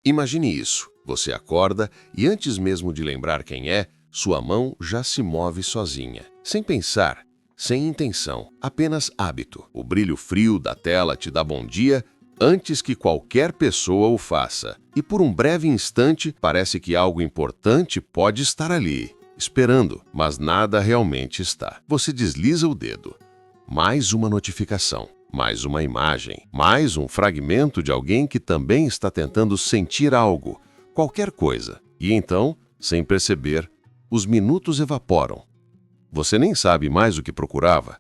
Imagine isso. Você acorda e antes mesmo de lembrar quem é, sua mão já se move sozinha. Sem pensar, sem intenção, apenas hábito. O brilho frio da tela te dá bom dia antes que qualquer pessoa o faça. E por um breve instante, parece que algo importante pode estar ali, esperando, mas nada realmente está. Você desliza o dedo. Mais uma notificação, mais uma imagem, mais um fragmento de alguém que também está tentando sentir algo, qualquer coisa. E então, sem perceber, os minutos evaporam. Você nem sabe mais o que procurava,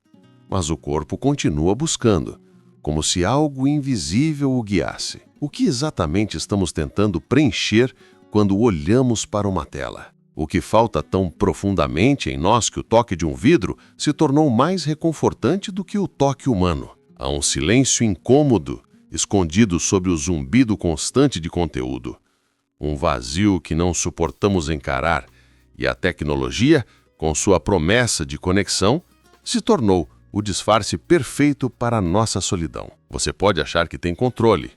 mas o corpo continua buscando, como se algo invisível o guiasse. O que exatamente estamos tentando preencher quando olhamos para uma tela? O que falta tão profundamente em nós que o toque de um vidro se tornou mais reconfortante do que o toque humano? Há um silêncio incômodo, escondido sob o zumbido constante de conteúdo. Um vazio que não suportamos encarar, e a tecnologia, com sua promessa de conexão, se tornou o disfarce perfeito para a nossa solidão. Você pode achar que tem controle,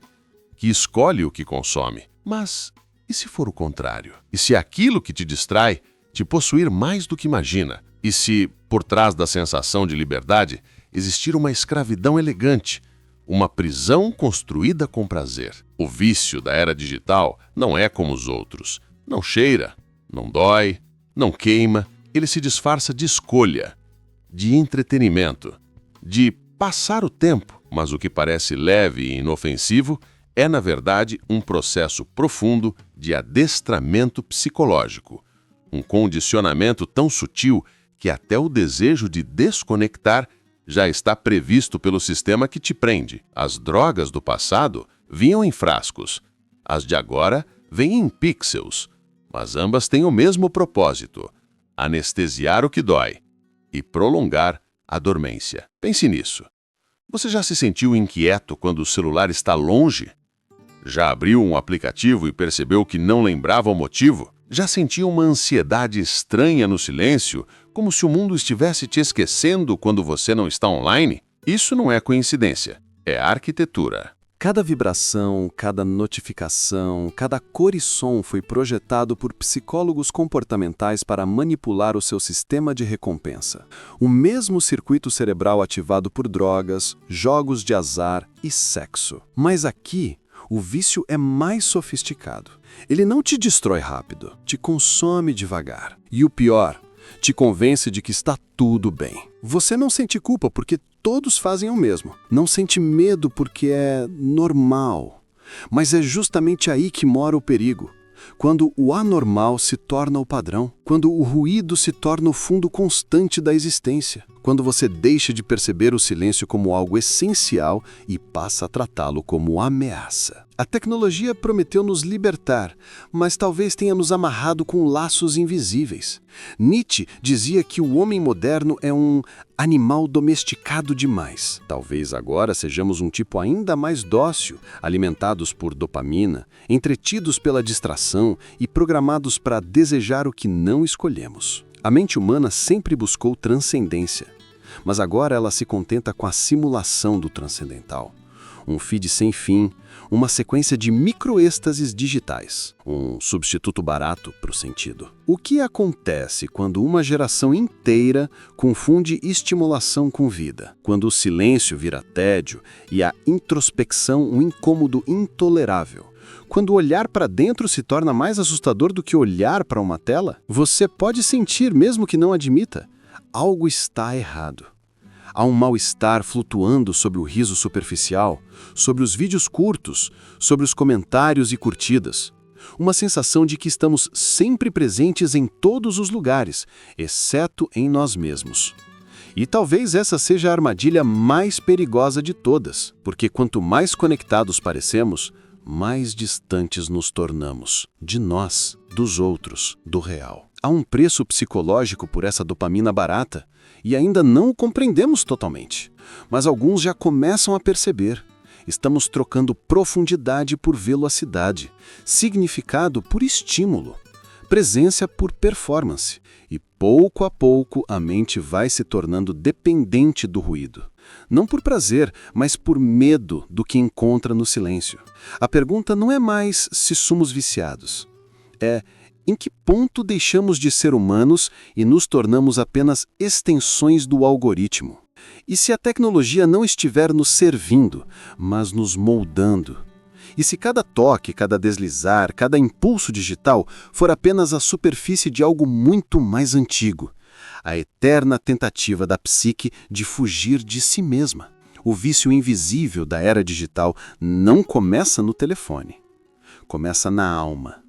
que escolhe o que consome, mas e se for o contrário? E se aquilo que te distrai te possuir mais do que imagina? E se, por trás da sensação de liberdade, existir uma escravidão elegante, uma prisão construída com prazer? O vício da era digital não é como os outros. Não cheira, não dói, não queima. Ele se disfarça de escolha, de entretenimento, de passar o tempo. Mas o que parece leve e inofensivo é, na verdade, um processo profundo de adestramento psicológico, um condicionamento tão sutil que até o desejo de desconectar já está previsto pelo sistema que te prende. As drogas do passado vinham em frascos, as de agora vêm em pixels, mas ambas têm o mesmo propósito: anestesiar o que dói e prolongar a dormência. Pense nisso. Você já se sentiu inquieto quando o celular está longe? Já abriu um aplicativo e percebeu que não lembrava o motivo? Já sentiu uma ansiedade estranha no silêncio, como se o mundo estivesse te esquecendo quando você não está online? Isso não é coincidência, é arquitetura. Cada vibração, cada notificação, cada cor e som foi projetado por psicólogos comportamentais para manipular o seu sistema de recompensa. O mesmo circuito cerebral ativado por drogas, jogos de azar e sexo. Mas aqui, o vício é mais sofisticado. Ele não te destrói rápido, te consome devagar. E o pior, te convence de que está tudo bem. Você não sente culpa porque todos fazem o mesmo. Não sente medo porque é normal. Mas é justamente aí que mora o perigo. Quando o anormal se torna o padrão, quando o ruído se torna o fundo constante da existência, quando você deixa de perceber o silêncio como algo essencial e passa a tratá-lo como ameaça. A tecnologia prometeu nos libertar, mas talvez tenha nos amarrado com laços invisíveis. Nietzsche dizia que o homem moderno é um animal domesticado demais. Talvez agora sejamos um tipo ainda mais dócil, alimentados por dopamina, entretidos pela distração e programados para desejar o que não escolhemos. A mente humana sempre buscou transcendência, mas agora ela se contenta com a simulação do transcendental. Um feed sem fim, uma sequência de microêxtases digitais, um substituto barato para o sentido. O que acontece quando uma geração inteira confunde estimulação com vida? Quando o silêncio vira tédio e a introspecção um incômodo intolerável? Quando olhar para dentro se torna mais assustador do que olhar para uma tela? Você pode sentir, mesmo que não admita, algo está errado. Há um mal-estar flutuando sobre o riso superficial, sobre os vídeos curtos, sobre os comentários e curtidas. Uma sensação de que estamos sempre presentes em todos os lugares, exceto em nós mesmos. E talvez essa seja a armadilha mais perigosa de todas, porque quanto mais conectados parecemos, mais distantes nos tornamos de nós, dos outros, do real. Há um preço psicológico por essa dopamina barata e ainda não o compreendemos totalmente. Mas alguns já começam a perceber. Estamos trocando profundidade por velocidade, significado por estímulo, presença por performance. E pouco a pouco a mente vai se tornando dependente do ruído. Não por prazer, mas por medo do que encontra no silêncio. A pergunta não é mais se somos viciados. É em que ponto deixamos de ser humanos e nos tornamos apenas extensões do algoritmo? E se a tecnologia não estiver nos servindo, mas nos moldando? E se cada toque, cada deslizar, cada impulso digital for apenas a superfície de algo muito mais antigo? A eterna tentativa da psique de fugir de si mesma. O vício invisível da era digital não começa no telefone. Começa na alma.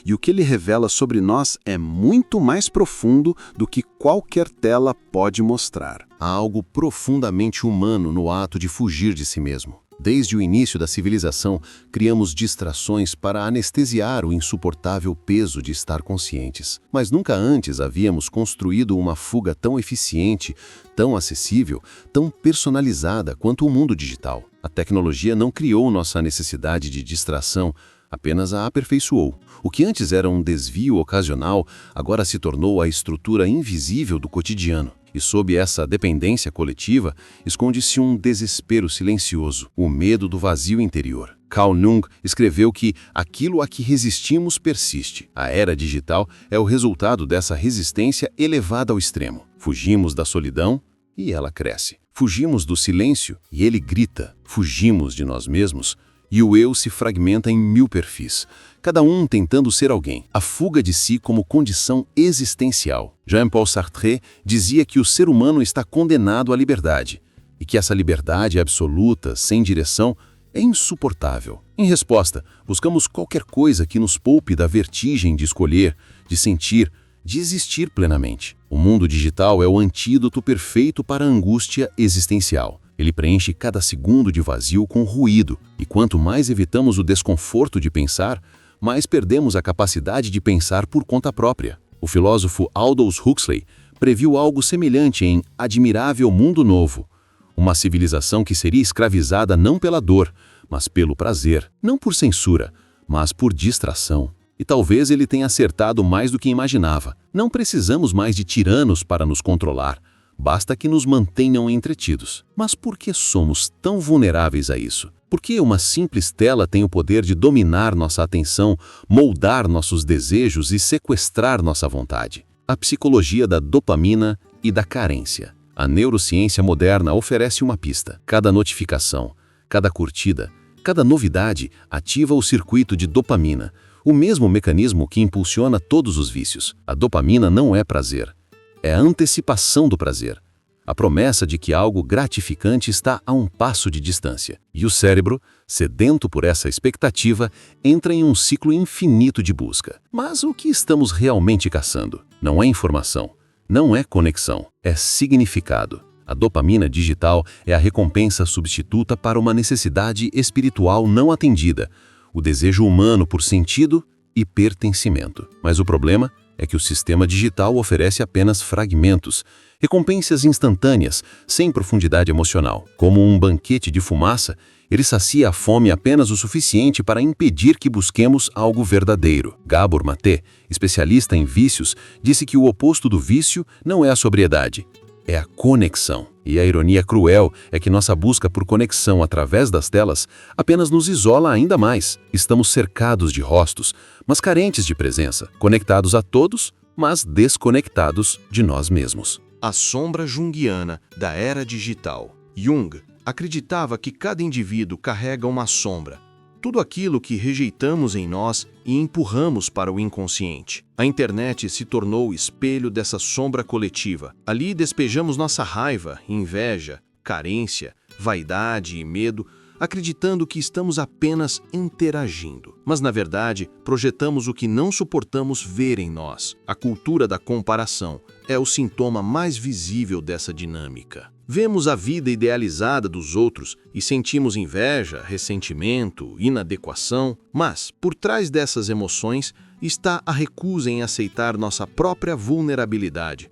E o que ele revela sobre nós é muito mais profundo do que qualquer tela pode mostrar. Há algo profundamente humano no ato de fugir de si mesmo. Desde o início da civilização, criamos distrações para anestesiar o insuportável peso de estar conscientes. Mas nunca antes havíamos construído uma fuga tão eficiente, tão acessível, tão personalizada quanto o mundo digital. A tecnologia não criou nossa necessidade de distração, apenas a aperfeiçoou. O que antes era um desvio ocasional, agora se tornou a estrutura invisível do cotidiano. E sob essa dependência coletiva, esconde-se um desespero silencioso, o medo do vazio interior. Carl Jung escreveu que aquilo a que resistimos persiste. A era digital é o resultado dessa resistência elevada ao extremo. Fugimos da solidão e ela cresce. Fugimos do silêncio e ele grita. Fugimos de nós mesmos e o eu se fragmenta em 1000 perfis, cada um tentando ser alguém. A fuga de si como condição existencial. Jean-Paul Sartre dizia que o ser humano está condenado à liberdade e que essa liberdade absoluta, sem direção, é insuportável. Em resposta, buscamos qualquer coisa que nos poupe da vertigem de escolher, de sentir, de existir plenamente. O mundo digital é o antídoto perfeito para a angústia existencial. Ele preenche cada segundo de vazio com ruído, e quanto mais evitamos o desconforto de pensar, mais perdemos a capacidade de pensar por conta própria. O filósofo Aldous Huxley previu algo semelhante em Admirável Mundo Novo, uma civilização que seria escravizada não pela dor, mas pelo prazer, não por censura, mas por distração. E talvez ele tenha acertado mais do que imaginava. Não precisamos mais de tiranos para nos controlar. Basta que nos mantenham entretidos. Mas por que somos tão vulneráveis a isso? Por que uma simples tela tem o poder de dominar nossa atenção, moldar nossos desejos e sequestrar nossa vontade? A psicologia da dopamina e da carência. A neurociência moderna oferece uma pista. Cada notificação, cada curtida, cada novidade ativa o circuito de dopamina, o mesmo mecanismo que impulsiona todos os vícios. A dopamina não é prazer. É a antecipação do prazer, a promessa de que algo gratificante está a um passo de distância. E o cérebro, sedento por essa expectativa, entra em um ciclo infinito de busca. Mas o que estamos realmente caçando? Não é informação, não é conexão, é significado. A dopamina digital é a recompensa substituta para uma necessidade espiritual não atendida, o desejo humano por sentido e pertencimento. Mas o problema é que o sistema digital oferece apenas fragmentos, recompensas instantâneas, sem profundidade emocional. Como um banquete de fumaça, ele sacia a fome apenas o suficiente para impedir que busquemos algo verdadeiro. Gabor Maté, especialista em vícios, disse que o oposto do vício não é a sobriedade, é a conexão. E a ironia cruel é que nossa busca por conexão através das telas apenas nos isola ainda mais. Estamos cercados de rostos, mas carentes de presença, conectados a todos, mas desconectados de nós mesmos. A sombra junguiana da era digital. Jung acreditava que cada indivíduo carrega uma sombra, tudo aquilo que rejeitamos em nós e empurramos para o inconsciente. A internet se tornou o espelho dessa sombra coletiva. Ali despejamos nossa raiva, inveja, carência, vaidade e medo, acreditando que estamos apenas interagindo. Mas, na verdade, projetamos o que não suportamos ver em nós. A cultura da comparação é o sintoma mais visível dessa dinâmica. Vemos a vida idealizada dos outros e sentimos inveja, ressentimento, inadequação, mas, por trás dessas emoções, está a recusa em aceitar nossa própria vulnerabilidade.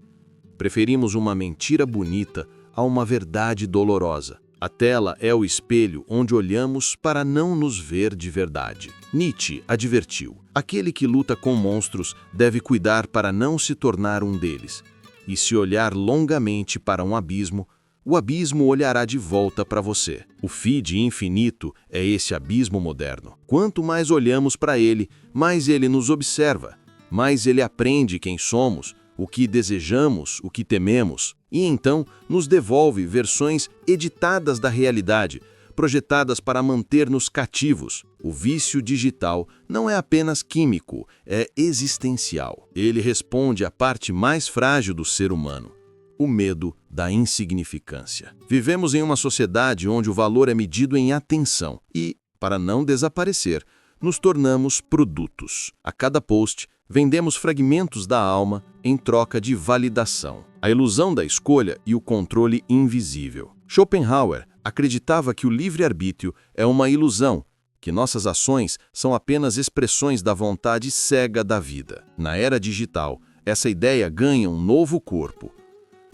Preferimos uma mentira bonita a uma verdade dolorosa. A tela é o espelho onde olhamos para não nos ver de verdade. Nietzsche advertiu: aquele que luta com monstros deve cuidar para não se tornar um deles. E se olhar longamente para um abismo, o abismo olhará de volta para você. O feed infinito é esse abismo moderno. Quanto mais olhamos para ele, mais ele nos observa, mais ele aprende quem somos, o que desejamos, o que tememos, e então nos devolve versões editadas da realidade, projetadas para manter-nos cativos. O vício digital não é apenas químico, é existencial. Ele responde à parte mais frágil do ser humano, o medo da insignificância. Vivemos em uma sociedade onde o valor é medido em atenção e, para não desaparecer, nos tornamos produtos. A cada post, vendemos fragmentos da alma em troca de validação. A ilusão da escolha e o controle invisível. Schopenhauer acreditava que o livre-arbítrio é uma ilusão, que nossas ações são apenas expressões da vontade cega da vida. Na era digital, essa ideia ganha um novo corpo.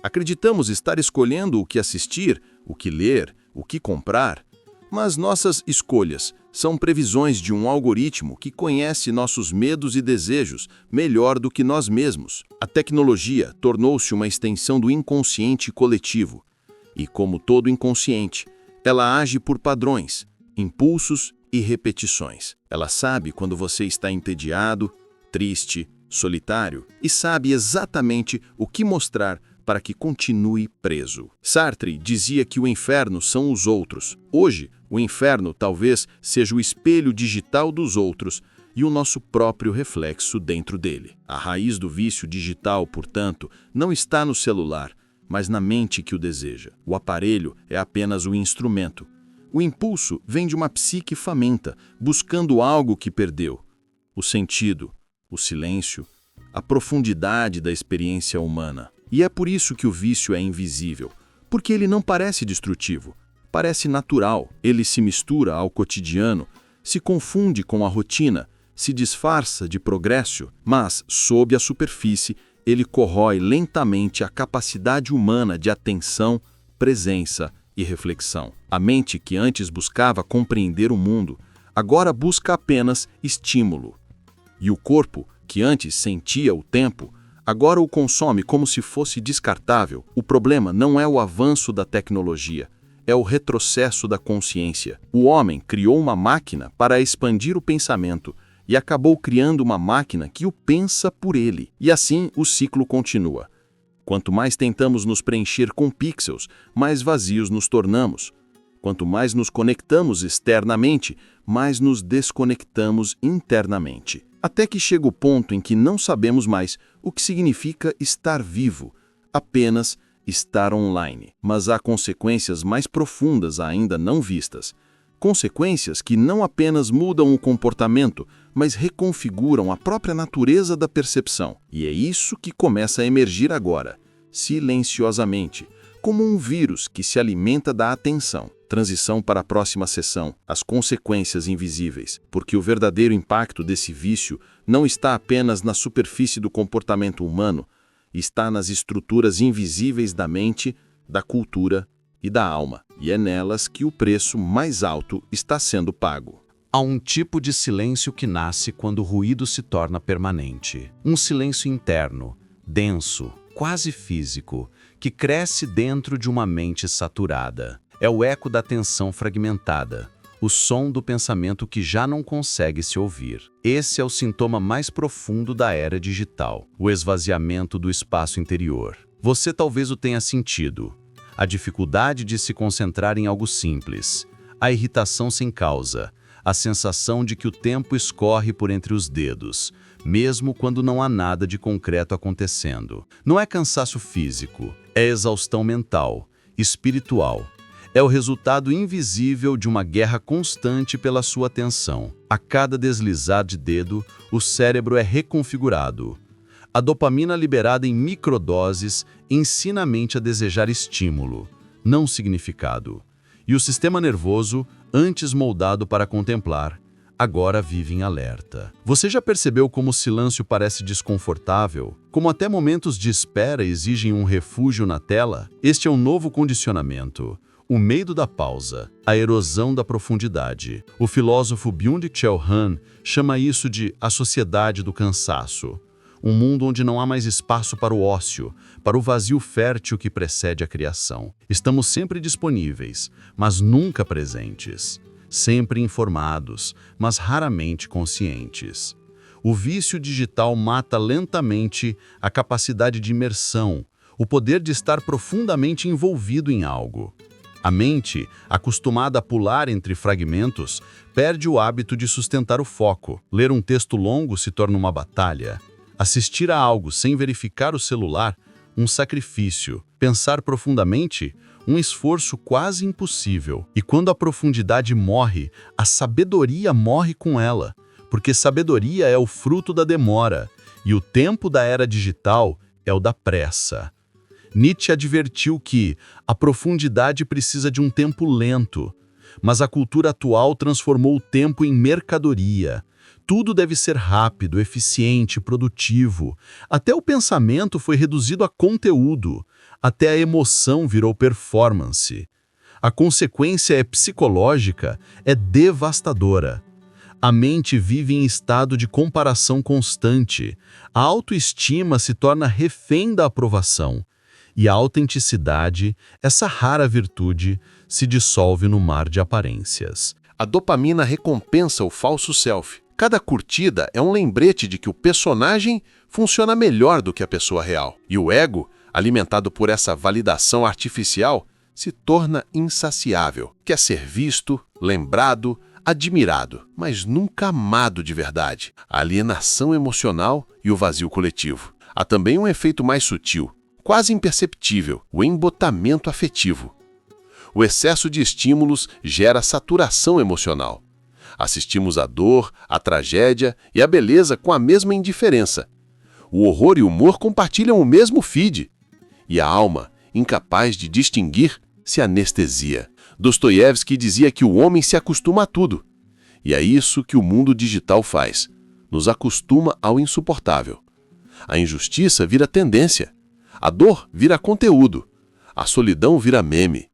Acreditamos estar escolhendo o que assistir, o que ler, o que comprar, mas nossas escolhas são previsões de um algoritmo que conhece nossos medos e desejos melhor do que nós mesmos. A tecnologia tornou-se uma extensão do inconsciente coletivo. E, como todo inconsciente, ela age por padrões, impulsos e repetições. Ela sabe quando você está entediado, triste, solitário e sabe exatamente o que mostrar para que continue preso. Sartre dizia que o inferno são os outros. Hoje, o inferno talvez seja o espelho digital dos outros e o nosso próprio reflexo dentro dele. A raiz do vício digital, portanto, não está no celular, mas na mente que o deseja. O aparelho é apenas o instrumento. O impulso vem de uma psique faminta, buscando algo que perdeu. O sentido, o silêncio, a profundidade da experiência humana. E é por isso que o vício é invisível, porque ele não parece destrutivo, parece natural. Ele se mistura ao cotidiano, se confunde com a rotina, se disfarça de progresso, mas, sob a superfície, ele corrói lentamente a capacidade humana de atenção, presença e reflexão. A mente que antes buscava compreender o mundo, agora busca apenas estímulo. E o corpo, que antes sentia o tempo, agora o consome como se fosse descartável. O problema não é o avanço da tecnologia, é o retrocesso da consciência. O homem criou uma máquina para expandir o pensamento e acabou criando uma máquina que o pensa por ele. E assim o ciclo continua. Quanto mais tentamos nos preencher com pixels, mais vazios nos tornamos. Quanto mais nos conectamos externamente, mais nos desconectamos internamente. Até que chega o ponto em que não sabemos mais o que significa estar vivo, apenas estar online. Mas há consequências mais profundas ainda não vistas. Consequências que não apenas mudam o comportamento, mas reconfiguram a própria natureza da percepção. E é isso que começa a emergir agora, silenciosamente, como um vírus que se alimenta da atenção. Transição para a próxima sessão, as consequências invisíveis, porque o verdadeiro impacto desse vício não está apenas na superfície do comportamento humano, está nas estruturas invisíveis da mente, da cultura e da alma, e é nelas que o preço mais alto está sendo pago. Há um tipo de silêncio que nasce quando o ruído se torna permanente. Um silêncio interno, denso, quase físico, que cresce dentro de uma mente saturada. É o eco da atenção fragmentada, o som do pensamento que já não consegue se ouvir. Esse é o sintoma mais profundo da era digital, o esvaziamento do espaço interior. Você talvez o tenha sentido. A dificuldade de se concentrar em algo simples, a irritação sem causa, a sensação de que o tempo escorre por entre os dedos, mesmo quando não há nada de concreto acontecendo. Não é cansaço físico, é exaustão mental, espiritual. É o resultado invisível de uma guerra constante pela sua atenção. A cada deslizar de dedo, o cérebro é reconfigurado. A dopamina liberada em microdoses ensina a mente a desejar estímulo, não significado. E o sistema nervoso, antes moldado para contemplar, agora vive em alerta. Você já percebeu como o silêncio parece desconfortável? Como até momentos de espera exigem um refúgio na tela? Este é um novo condicionamento. O medo da pausa, a erosão da profundidade. O filósofo Byung-Chul Han chama isso de a sociedade do cansaço. Um mundo onde não há mais espaço para o ócio, para o vazio fértil que precede a criação. Estamos sempre disponíveis, mas nunca presentes. Sempre informados, mas raramente conscientes. O vício digital mata lentamente a capacidade de imersão, o poder de estar profundamente envolvido em algo. A mente, acostumada a pular entre fragmentos, perde o hábito de sustentar o foco. Ler um texto longo se torna uma batalha. Assistir a algo sem verificar o celular, um sacrifício. Pensar profundamente, um esforço quase impossível. E quando a profundidade morre, a sabedoria morre com ela, porque sabedoria é o fruto da demora, e o tempo da era digital é o da pressa. Nietzsche advertiu que a profundidade precisa de um tempo lento, mas a cultura atual transformou o tempo em mercadoria. Tudo deve ser rápido, eficiente, produtivo. Até o pensamento foi reduzido a conteúdo. Até a emoção virou performance. A consequência é psicológica, é devastadora. A mente vive em estado de comparação constante. A autoestima se torna refém da aprovação. E a autenticidade, essa rara virtude, se dissolve no mar de aparências. A dopamina recompensa o falso self. Cada curtida é um lembrete de que o personagem funciona melhor do que a pessoa real. E o ego, alimentado por essa validação artificial, se torna insaciável. Quer ser visto, lembrado, admirado, mas nunca amado de verdade. A alienação emocional e o vazio coletivo. Há também um efeito mais sutil, quase imperceptível, o embotamento afetivo. O excesso de estímulos gera saturação emocional. Assistimos à dor, à tragédia e à beleza com a mesma indiferença. O horror e o humor compartilham o mesmo feed. E a alma, incapaz de distinguir, se anestesia. Dostoiévski dizia que o homem se acostuma a tudo. E é isso que o mundo digital faz. Nos acostuma ao insuportável. A injustiça vira tendência. A dor vira conteúdo. A solidão vira meme.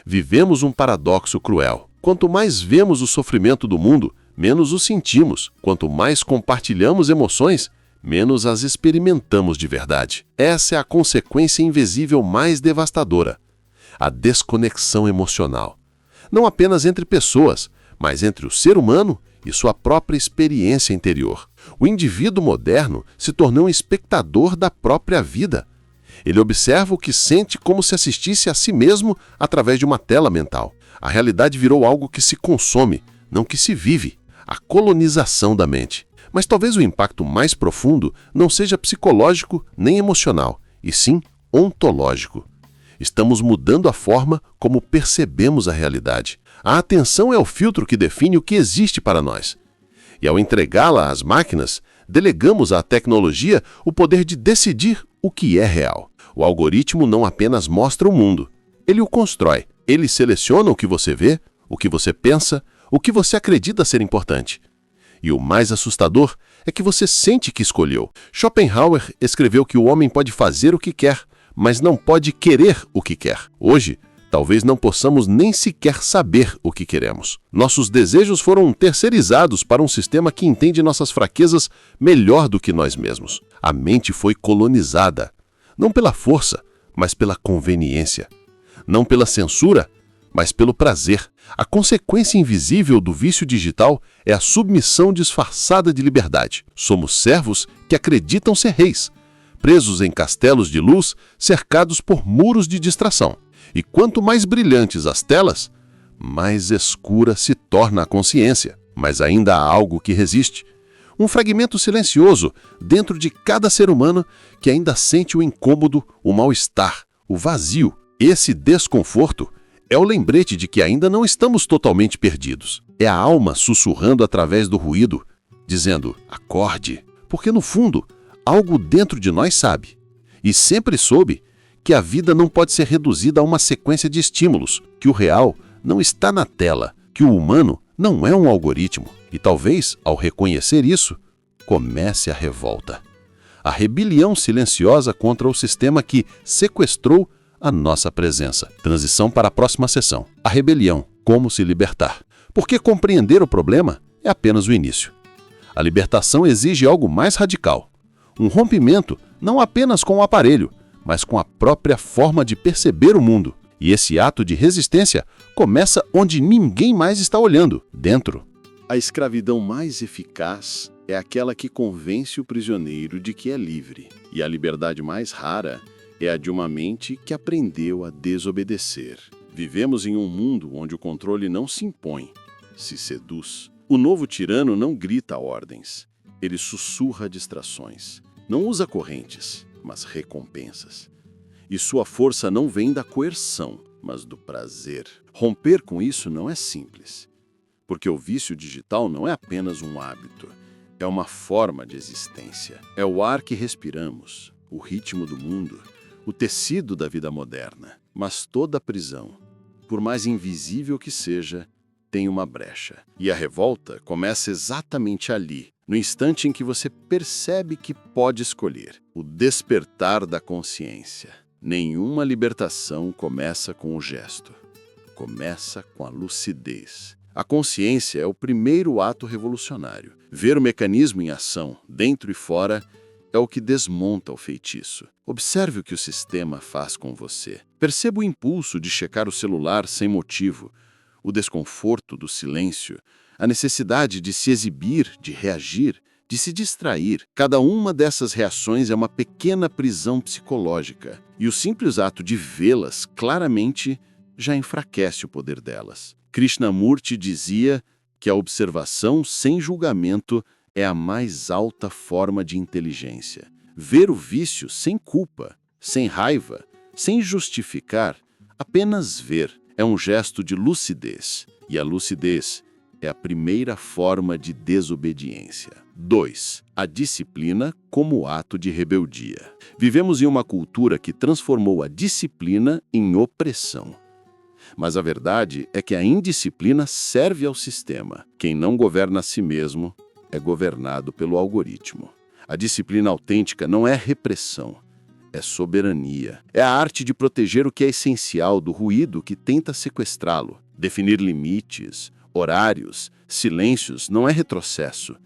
Vivemos um paradoxo cruel. Quanto mais vemos o sofrimento do mundo, menos o sentimos. Quanto mais compartilhamos emoções, menos as experimentamos de verdade. Essa é a consequência invisível mais devastadora. A desconexão emocional. Não apenas entre pessoas, mas entre o ser humano e sua própria experiência interior. O indivíduo moderno se tornou um espectador da própria vida. Ele observa o que sente como se assistisse a si mesmo através de uma tela mental. A realidade virou algo que se consome, não que se vive. A colonização da mente. Mas talvez o impacto mais profundo não seja psicológico nem emocional, e sim ontológico. Estamos mudando a forma como percebemos a realidade. A atenção é o filtro que define o que existe para nós. E ao entregá-la às máquinas, delegamos à tecnologia o poder de decidir o que é real. O algoritmo não apenas mostra o mundo, ele o constrói. Ele seleciona o que você vê, o que você pensa, o que você acredita ser importante. E o mais assustador é que você sente que escolheu. Schopenhauer escreveu que o homem pode fazer o que quer, mas não pode querer o que quer. Hoje, talvez não possamos nem sequer saber o que queremos. Nossos desejos foram terceirizados para um sistema que entende nossas fraquezas melhor do que nós mesmos. A mente foi colonizada, não pela força, mas pela conveniência. Não pela censura, mas pelo prazer. A consequência invisível do vício digital é a submissão disfarçada de liberdade. Somos servos que acreditam ser reis, presos em castelos de luz, cercados por muros de distração. E quanto mais brilhantes as telas, mais escura se torna a consciência. Mas ainda há algo que resiste. Um fragmento silencioso dentro de cada ser humano que ainda sente o incômodo, o mal-estar, o vazio. Esse desconforto é o lembrete de que ainda não estamos totalmente perdidos. É a alma sussurrando através do ruído, dizendo, acorde, porque no fundo, algo dentro de nós sabe, e sempre soube, que a vida não pode ser reduzida a uma sequência de estímulos, que o real não está na tela, que o humano não é um algoritmo. E talvez, ao reconhecer isso, comece a revolta. A rebelião silenciosa contra o sistema que sequestrou a nossa presença. Transição para a próxima sessão. A rebelião. Como se libertar. Porque compreender o problema é apenas o início. A libertação exige algo mais radical. Um rompimento não apenas com o aparelho, mas com a própria forma de perceber o mundo. E esse ato de resistência começa onde ninguém mais está olhando, dentro. A escravidão mais eficaz é aquela que convence o prisioneiro de que é livre. E a liberdade mais rara é a de uma mente que aprendeu a desobedecer. Vivemos em um mundo onde o controle não se impõe, se seduz. O novo tirano não grita ordens, ele sussurra distrações. Não usa correntes, mas recompensas. E sua força não vem da coerção, mas do prazer. Romper com isso não é simples, porque o vício digital não é apenas um hábito, é uma forma de existência. É o ar que respiramos, o ritmo do mundo, o tecido da vida moderna. Mas toda prisão, por mais invisível que seja, tem uma brecha. E a revolta começa exatamente ali, no instante em que você percebe que pode escolher. O despertar da consciência. Nenhuma libertação começa com o gesto. Começa com a lucidez. A consciência é o primeiro ato revolucionário. Ver o mecanismo em ação, dentro e fora, é o que desmonta o feitiço. Observe o que o sistema faz com você. Perceba o impulso de checar o celular sem motivo, o desconforto do silêncio, a necessidade de se exibir, de reagir, de se distrair. Cada uma dessas reações é uma pequena prisão psicológica, e o simples ato de vê-las claramente já enfraquece o poder delas. Krishnamurti dizia que a observação sem julgamento é a mais alta forma de inteligência. Ver o vício sem culpa, sem raiva, sem justificar, apenas ver, é um gesto de lucidez. E a lucidez é a primeira forma de desobediência. 2. A disciplina como ato de rebeldia. Vivemos em uma cultura que transformou a disciplina em opressão. Mas a verdade é que a indisciplina serve ao sistema. Quem não governa a si mesmo é governado pelo algoritmo. A disciplina autêntica não é repressão, é soberania. É a arte de proteger o que é essencial do ruído que tenta sequestrá-lo. Definir limites, horários, silêncios não é retrocesso,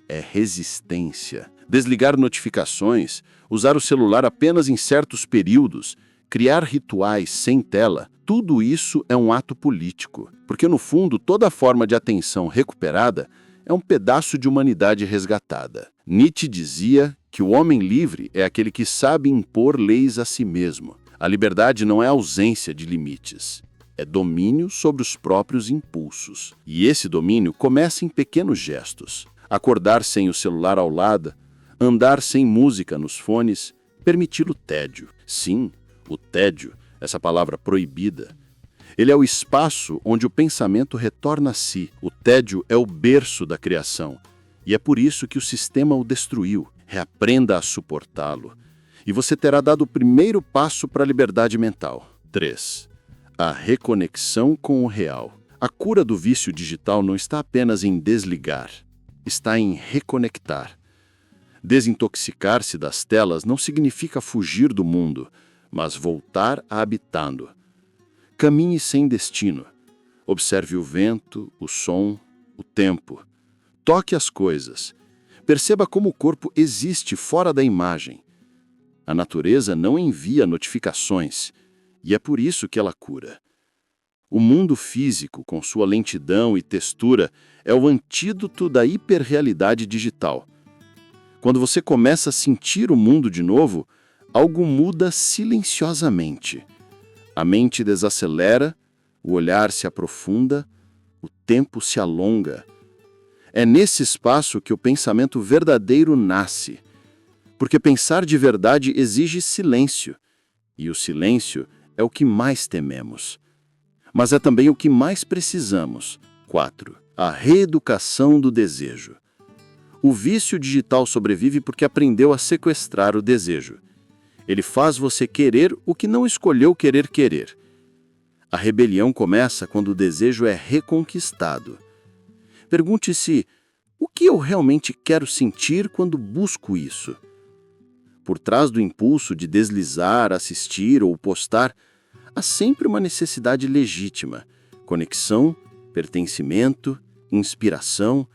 é resistência. Desligar notificações, usar o celular apenas em certos períodos, criar rituais sem tela, tudo isso é um ato político, porque no fundo toda forma de atenção recuperada é um pedaço de humanidade resgatada. Nietzsche dizia que o homem livre é aquele que sabe impor leis a si mesmo. A liberdade não é ausência de limites, é domínio sobre os próprios impulsos. E esse domínio começa em pequenos gestos. Acordar sem o celular ao lado, andar sem música nos fones, permitir o tédio. Sim, o tédio, essa palavra proibida. Ele é o espaço onde o pensamento retorna a si. O tédio é o berço da criação. E é por isso que o sistema o destruiu. Reaprenda a suportá-lo. E você terá dado o primeiro passo para a liberdade mental. 3. A reconexão com o real. A cura do vício digital não está apenas em desligar, está em reconectar. Desintoxicar-se das telas não significa fugir do mundo, mas voltar a habitá-lo. Caminhe sem destino. Observe o vento, o som, o tempo. Toque as coisas. Perceba como o corpo existe fora da imagem. A natureza não envia notificações, e é por isso que ela cura. O mundo físico, com sua lentidão e textura, é o antídoto da hiperrealidade digital. Quando você começa a sentir o mundo de novo, algo muda silenciosamente. A mente desacelera, o olhar se aprofunda, o tempo se alonga. É nesse espaço que o pensamento verdadeiro nasce, porque pensar de verdade exige silêncio, e o silêncio é o que mais tememos. Mas é também o que mais precisamos. 4. A reeducação do desejo. O vício digital sobrevive porque aprendeu a sequestrar o desejo. Ele faz você querer o que não escolheu querer. A rebelião começa quando o desejo é reconquistado. Pergunte-se, o que eu realmente quero sentir quando busco isso? Por trás do impulso de deslizar, assistir ou postar, há sempre uma necessidade legítima, conexão, pertencimento, inspiração,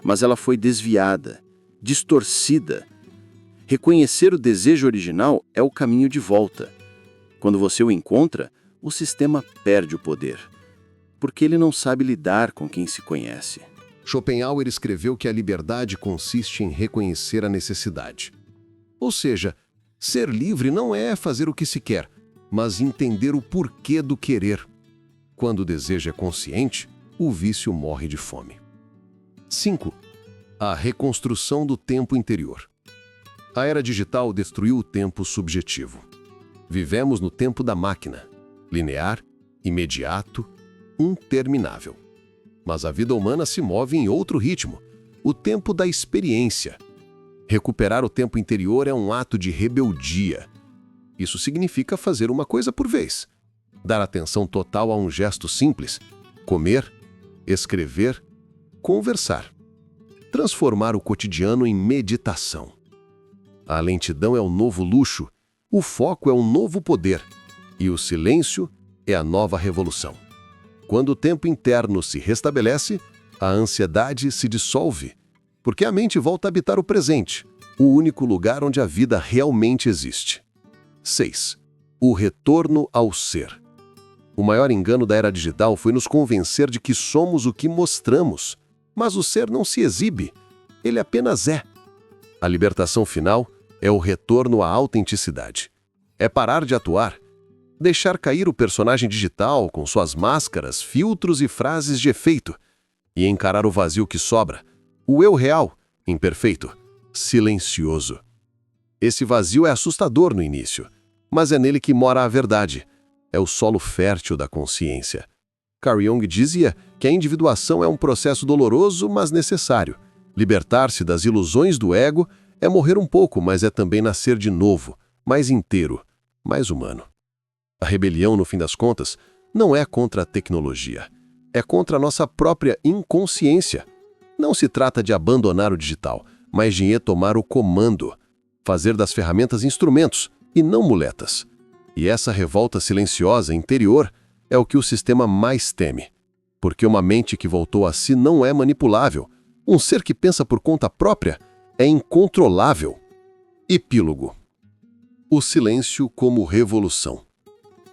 mas ela foi desviada, distorcida. Reconhecer o desejo original é o caminho de volta. Quando você o encontra, o sistema perde o poder, porque ele não sabe lidar com quem se conhece. Schopenhauer escreveu que a liberdade consiste em reconhecer a necessidade. Ou seja, ser livre não é fazer o que se quer, mas entender o porquê do querer. Quando o desejo é consciente, o vício morre de fome. 5. A reconstrução do tempo interior. A era digital destruiu o tempo subjetivo. Vivemos no tempo da máquina, linear, imediato, interminável. Mas a vida humana se move em outro ritmo, o tempo da experiência. Recuperar o tempo interior é um ato de rebeldia. Isso significa fazer uma coisa por vez. Dar atenção total a um gesto simples, comer, escrever, conversar. Transformar o cotidiano em meditação. A lentidão é o novo luxo, o foco é o novo poder, e o silêncio é a nova revolução. Quando o tempo interno se restabelece, a ansiedade se dissolve, porque a mente volta a habitar o presente, o único lugar onde a vida realmente existe. 6. O retorno ao ser. O maior engano da era digital foi nos convencer de que somos o que mostramos, mas o ser não se exibe, ele apenas é. A libertação final é o retorno à autenticidade. É parar de atuar, deixar cair o personagem digital com suas máscaras, filtros e frases de efeito, e encarar o vazio que sobra, o eu real, imperfeito, silencioso. Esse vazio é assustador no início, mas é nele que mora a verdade. É o solo fértil da consciência. Carl Jung dizia que a individuação é um processo doloroso, mas necessário. Libertar-se das ilusões do ego é morrer um pouco, mas é também nascer de novo, mais inteiro, mais humano. A rebelião, no fim das contas, não é contra a tecnologia. É contra a nossa própria inconsciência. Não se trata de abandonar o digital, mas de retomar o comando. Fazer das ferramentas instrumentos e não muletas. E essa revolta silenciosa interior é o que o sistema mais teme. Porque uma mente que voltou a si não é manipulável. Um ser que pensa por conta própria é incontrolável. Epílogo. O silêncio como revolução.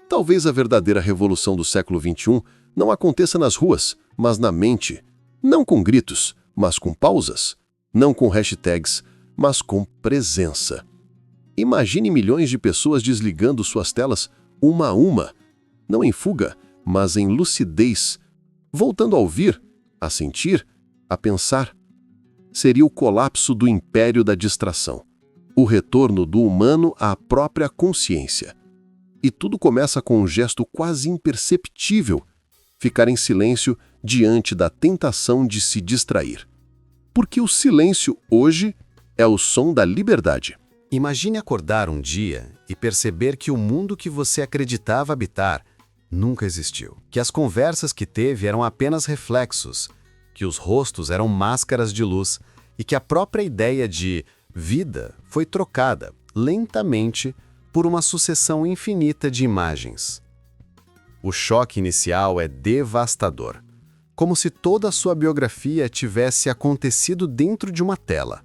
Talvez a verdadeira revolução do século XXI não aconteça nas ruas, mas na mente. Não com gritos, mas com pausas. Não com hashtags, mas com presença. Imagine milhões de pessoas desligando suas telas uma a uma. Não em fuga, mas em lucidez. Voltando a ouvir, a sentir, a pensar. Seria o colapso do império da distração. O retorno do humano à própria consciência. E tudo começa com um gesto quase imperceptível, ficar em silêncio diante da tentação de se distrair. Porque o silêncio, hoje, é o som da liberdade. Imagine acordar um dia e perceber que o mundo que você acreditava habitar nunca existiu. Que as conversas que teve eram apenas reflexos, que os rostos eram máscaras de luz e que a própria ideia de vida foi trocada, lentamente, por uma sucessão infinita de imagens. O choque inicial é devastador, como se toda a sua biografia tivesse acontecido dentro de uma tela.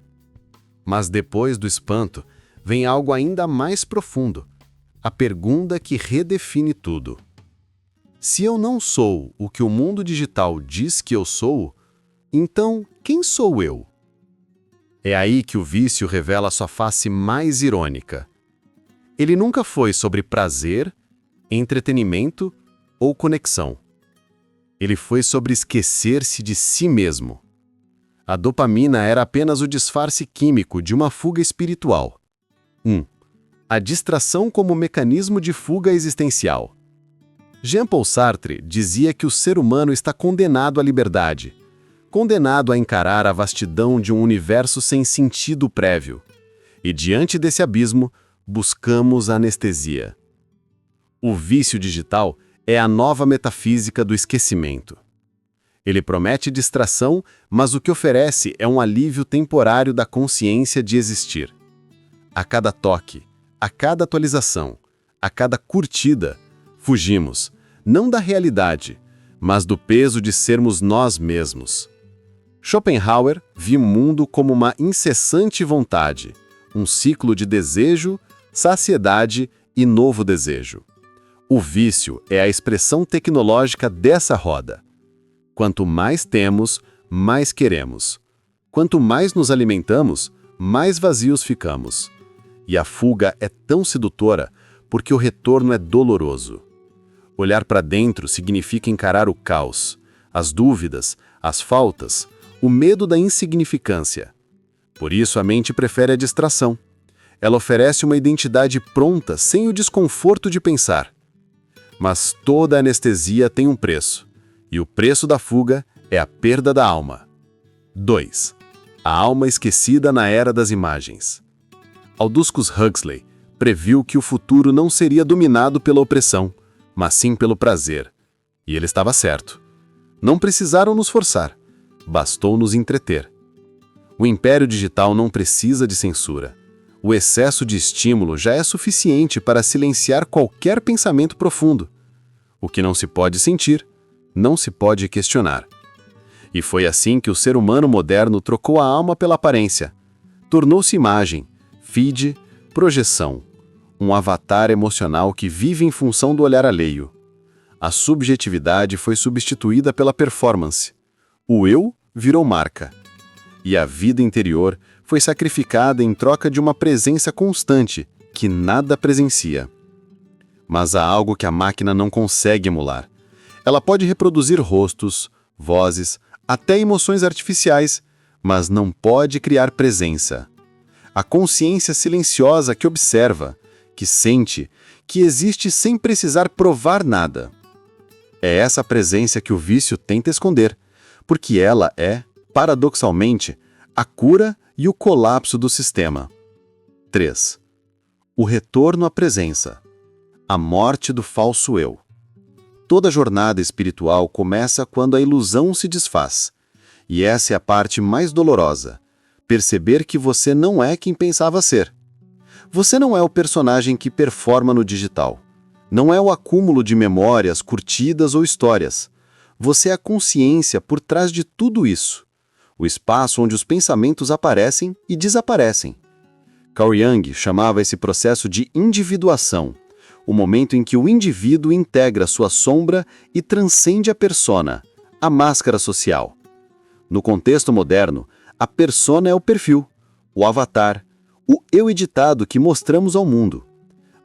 Mas depois do espanto, vem algo ainda mais profundo, a pergunta que redefine tudo. Se eu não sou o que o mundo digital diz que eu sou, então quem sou eu? É aí que o vício revela sua face mais irônica. Ele nunca foi sobre prazer, entretenimento ou conexão. Ele foi sobre esquecer-se de si mesmo. A dopamina era apenas o disfarce químico de uma fuga espiritual. 1. A distração como mecanismo de fuga existencial. Jean-Paul Sartre dizia que o ser humano está condenado à liberdade, condenado a encarar a vastidão de um universo sem sentido prévio. E diante desse abismo, buscamos anestesia. O vício digital é a nova metafísica do esquecimento. Ele promete distração, mas o que oferece é um alívio temporário da consciência de existir. A cada toque, a cada atualização, a cada curtida, fugimos, não da realidade, mas do peso de sermos nós mesmos. Schopenhauer viu o mundo como uma incessante vontade, um ciclo de desejo, saciedade e novo desejo. O vício é a expressão tecnológica dessa roda. Quanto mais temos, mais queremos. Quanto mais nos alimentamos, mais vazios ficamos. E a fuga é tão sedutora porque o retorno é doloroso. Olhar para dentro significa encarar o caos, as dúvidas, as faltas, o medo da insignificância. Por isso a mente prefere a distração. Ela oferece uma identidade pronta sem o desconforto de pensar. Mas toda anestesia tem um preço, e o preço da fuga é a perda da alma. 2. A alma esquecida na era das imagens. Aldous Huxley previu que o futuro não seria dominado pela opressão, mas sim pelo prazer. E ele estava certo. Não precisaram nos forçar, bastou nos entreter. O império digital não precisa de censura. O excesso de estímulo já é suficiente para silenciar qualquer pensamento profundo. O que não se pode sentir, não se pode questionar. E foi assim que o ser humano moderno trocou a alma pela aparência. Tornou-se imagem, feed, projeção. Um avatar emocional que vive em função do olhar alheio. A subjetividade foi substituída pela performance. O eu virou marca. E a vida interior foi sacrificada em troca de uma presença constante, que nada presencia. Mas há algo que a máquina não consegue emular. Ela pode reproduzir rostos, vozes, até emoções artificiais, mas não pode criar presença. A consciência silenciosa que observa, que sente, que existe sem precisar provar nada. É essa presença que o vício tenta esconder, porque ela é, paradoxalmente, a cura e o colapso do sistema. 3. O retorno à presença. A morte do falso eu. Toda jornada espiritual começa quando a ilusão se desfaz. E essa é a parte mais dolorosa. Perceber que você não é quem pensava ser. Você não é o personagem que performa no digital. Não é o acúmulo de memórias, curtidas ou histórias. Você é a consciência por trás de tudo isso. O espaço onde os pensamentos aparecem e desaparecem. Carl Jung chamava esse processo de individuação, o momento em que o indivíduo integra sua sombra e transcende a persona, a máscara social. No contexto moderno, a persona é o perfil, o avatar, o eu editado que mostramos ao mundo.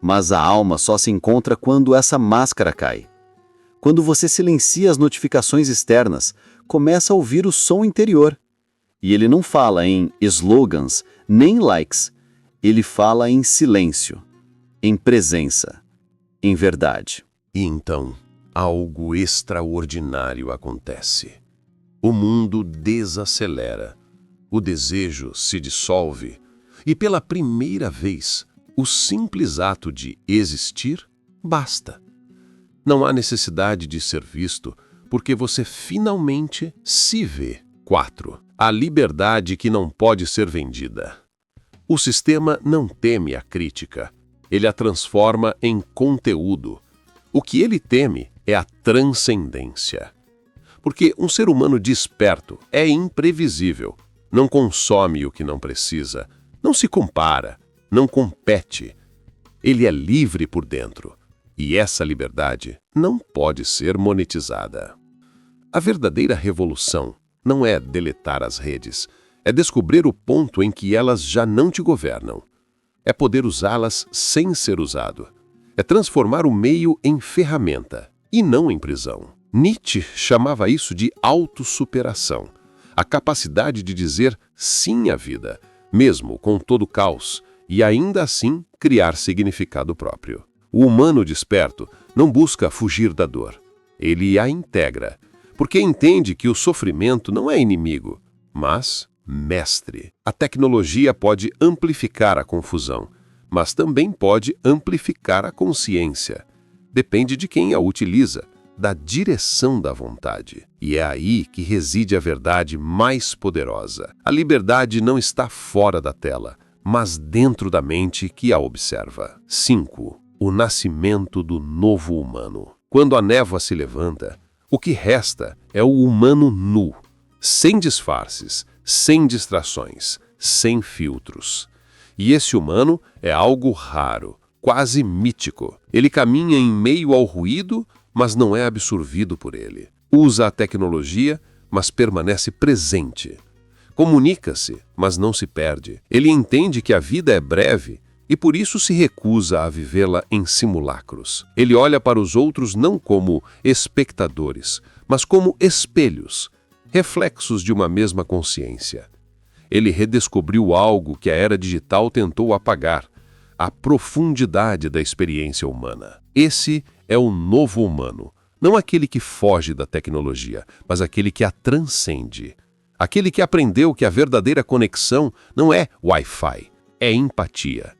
Mas a alma só se encontra quando essa máscara cai. Quando você silencia as notificações externas, começa a ouvir o som interior. E ele não fala em slogans, nem likes. Ele fala em silêncio, em presença, em verdade. E então, algo extraordinário acontece. O mundo desacelera, o desejo se dissolve, e pela primeira vez, o simples ato de existir basta. Não há necessidade de ser visto, porque você finalmente se vê. 4. A liberdade que não pode ser vendida. O sistema não teme a crítica. Ele a transforma em conteúdo. O que ele teme é a transcendência. Porque um ser humano desperto é imprevisível. Não consome o que não precisa. Não se compara. Não compete. Ele é livre por dentro. E essa liberdade não pode ser monetizada. A verdadeira revolução não é deletar as redes, é descobrir o ponto em que elas já não te governam. É poder usá-las sem ser usado. É transformar o meio em ferramenta e não em prisão. Nietzsche chamava isso de autossuperação, a capacidade de dizer sim à vida, mesmo com todo o caos, e ainda assim criar significado próprio. O humano desperto não busca fugir da dor. Ele a integra, porque entende que o sofrimento não é inimigo, mas mestre. A tecnologia pode amplificar a confusão, mas também pode amplificar a consciência. Depende de quem a utiliza, da direção da vontade. E é aí que reside a verdade mais poderosa. A liberdade não está fora da tela, mas dentro da mente que a observa. 5. O nascimento do novo humano. Quando a névoa se levanta, o que resta é o humano nu, sem disfarces, sem distrações, sem filtros. E esse humano é algo raro, quase mítico. Ele caminha em meio ao ruído, mas não é absorvido por ele. Usa a tecnologia, mas permanece presente. Comunica-se, mas não se perde. Ele entende que a vida é breve e por isso se recusa a vivê-la em simulacros. Ele olha para os outros não como espectadores, mas como espelhos, reflexos de uma mesma consciência. Ele redescobriu algo que a era digital tentou apagar, a profundidade da experiência humana. Esse é o novo humano, não aquele que foge da tecnologia, mas aquele que a transcende. Aquele que aprendeu que a verdadeira conexão não é Wi-Fi, é empatia.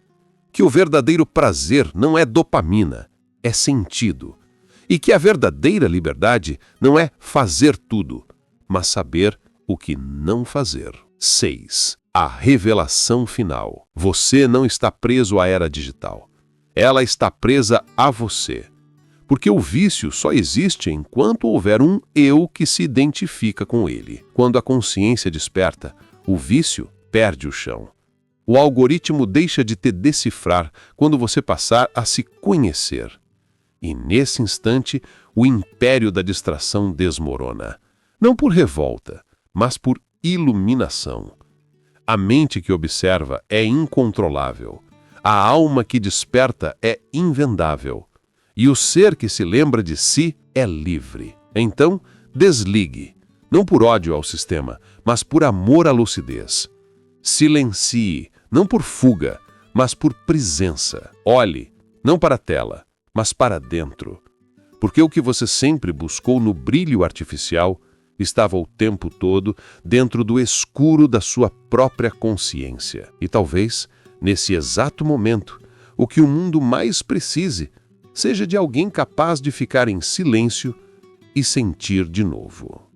Que o verdadeiro prazer não é dopamina, é sentido. E que a verdadeira liberdade não é fazer tudo, mas saber o que não fazer. 6. A revelação final. Você não está preso à era digital. Ela está presa a você. Porque o vício só existe enquanto houver um eu que se identifica com ele. Quando a consciência desperta, o vício perde o chão. O algoritmo deixa de te decifrar quando você passar a se conhecer. E nesse instante, o império da distração desmorona. Não por revolta, mas por iluminação. A mente que observa é incontrolável. A alma que desperta é invendável. E o ser que se lembra de si é livre. Então, desligue, não por ódio ao sistema, mas por amor à lucidez. Silencie, não por fuga, mas por presença. Olhe, não para a tela, mas para dentro. Porque o que você sempre buscou no brilho artificial estava o tempo todo dentro do escuro da sua própria consciência. E talvez, nesse exato momento, o que o mundo mais precise seja de alguém capaz de ficar em silêncio e sentir de novo.